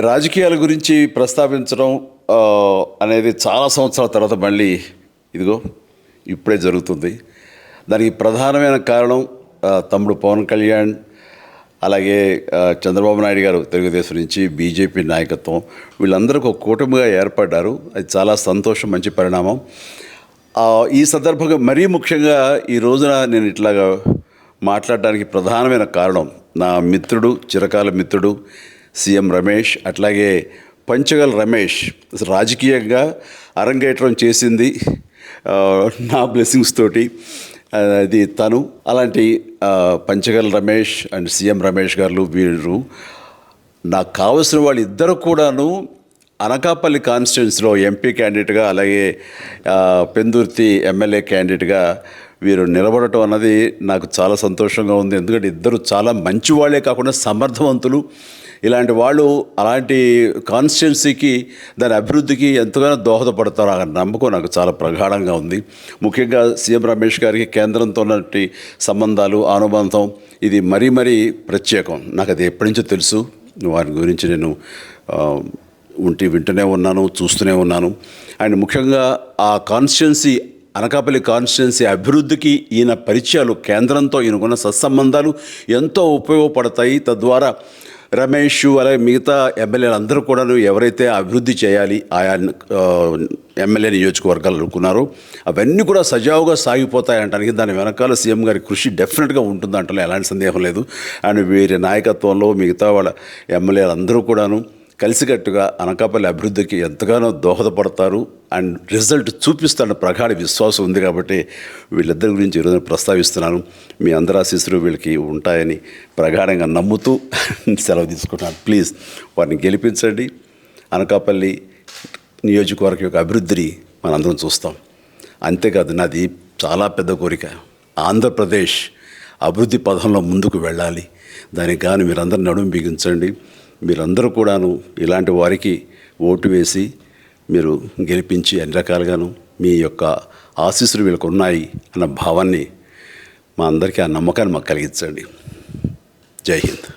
రాజకీయాల గురించి ప్రస్తావించడం అనేది చాలా సంవత్సరాల తర్వాత మళ్ళీ ఇదిగో ఇప్పుడే జరుగుతుంది. దానికి ప్రధానమైన కారణం తమ్ముడు పవన్ కళ్యాణ్, అలాగే చంద్రబాబు నాయుడు గారు తెలుగుదేశం నుంచి, బీజేపీ నాయకత్వం వీళ్ళందరికీ ఒక కూటమిగా ఏర్పడ్డారు. అది చాలా సంతోషం, మంచి పరిణామం. ఈ సందర్భంగా మరీ ముఖ్యంగా ఈ రోజున నేను ఇట్లాగా మాట్లాడడానికి ప్రధానమైన కారణం నా మిత్రుడు, చిరకాల మిత్రుడు సీఎం రమేష్, అట్లాగే పంచగల్ రమేష్ రాజకీయంగా అరంగేట్రం చేసింది నా బ్లెస్సింగ్స్ తోటి. అది తను. అలాంటి పంచగల్ రమేష్ అండ్ సీఎం రమేష్ గారు వీరు నాకు కావలసిన వాళ్ళు ఇద్దరు కూడాను అనకాపల్లి కాన్స్టిట్యున్సీలో ఎంపీ క్యాండిడేట్గా, అలాగే పెందుర్తి ఎమ్మెల్యే క్యాండిడేట్గా వీరు నిలబడటం అన్నది నాకు చాలా సంతోషంగా ఉంది. ఎందుకంటే ఇద్దరు చాలా మంచి వాళ్ళే కాకుండా సమర్థవంతులు. ఇలాంటి వాళ్ళు అలాంటి కాన్స్టిట్యున్సీకి, దాని అభివృద్ధికి ఎంతగానో దోహదపడతారు అన్న నమ్మకం నాకు చాలా ప్రగాఢంగా ఉంది. ముఖ్యంగా సీఎం రమేష్ గారికి కేంద్రంతో ఉన్నటువంటి సంబంధాలు, అనుబంధం ఇది మరీ మరీ ప్రత్యేకం. నాకు అది ఎప్పటి నుంచో తెలుసు. వారి గురించి నేను వింటూనే ఉన్నాను, చూస్తూనే ఉన్నాను. అండ్ ముఖ్యంగా ఆ కాన్స్టిట్యున్సీ, అనకాపల్లి కాన్స్టిట్యున్సీ అభివృద్ధికి ఈయన పరిచయాలు, కేంద్రంతో ఈయనకున్న సత్సంబంధాలు ఎంతో ఉపయోగపడతాయి. తద్వారా రమేష్ అలాగే మిగతా ఎమ్మెల్యేలు అందరూ కూడా ఎవరైతే అభివృద్ధి చేయాలి ఆయా ఎమ్మెల్యే నియోజకవర్గాలు అనుకున్నారో అవన్నీ కూడా సజావుగా సాగిపోతాయి అంటానికి దాని వెనకాల సీఎం గారి కృషి డెఫినెట్గా ఉంటుందంటే ఎలాంటి సందేహం లేదు. అండ్ వీరి నాయకత్వంలో మిగతా వాళ్ళ ఎమ్మెల్యేలు అందరూ కూడాను కలిసికట్టుగా అనకాపల్లి అభివృద్ధికి ఎంతగానో దోహదపడతారు అండ్ రిజల్ట్ చూపిస్తారన్న ప్రగాఢ విశ్వాసం ఉంది. కాబట్టి వీళ్ళిద్దరి గురించి ఈరోజు ప్రస్తావిస్తున్నాను. మీ అందరి ఆశీస్సులు వీళ్ళకి ఉంటాయని ప్రగాఢంగా నమ్ముతూ సెలవు తీసుకుంటున్నాను. ప్లీజ్ వారిని గెలిపించండి. అనకాపల్లి నియోజకవర్గం యొక్క అభివృద్ధిని మనందరం చూస్తాం. అంతేకాదు, నాది చాలా పెద్ద కోరిక, ఆంధ్రప్రదేశ్ అభివృద్ధి పథంలో ముందుకు వెళ్ళాలి. దానికి కానీ మీరందరూ నడుము బిగించండి. మీరందరూ కూడాను ఇలాంటి వారికి ఓటు వేసి మీరు గెలిపించి అన్ని రకాలుగాను మీ యొక్క ఆశీస్సులు వీళ్ళకు ఉన్నాయి అన్న భావాన్ని మా అందరికీ, ఆ నమ్మకాన్ని మాకు కలిగించండి. జై హింద్.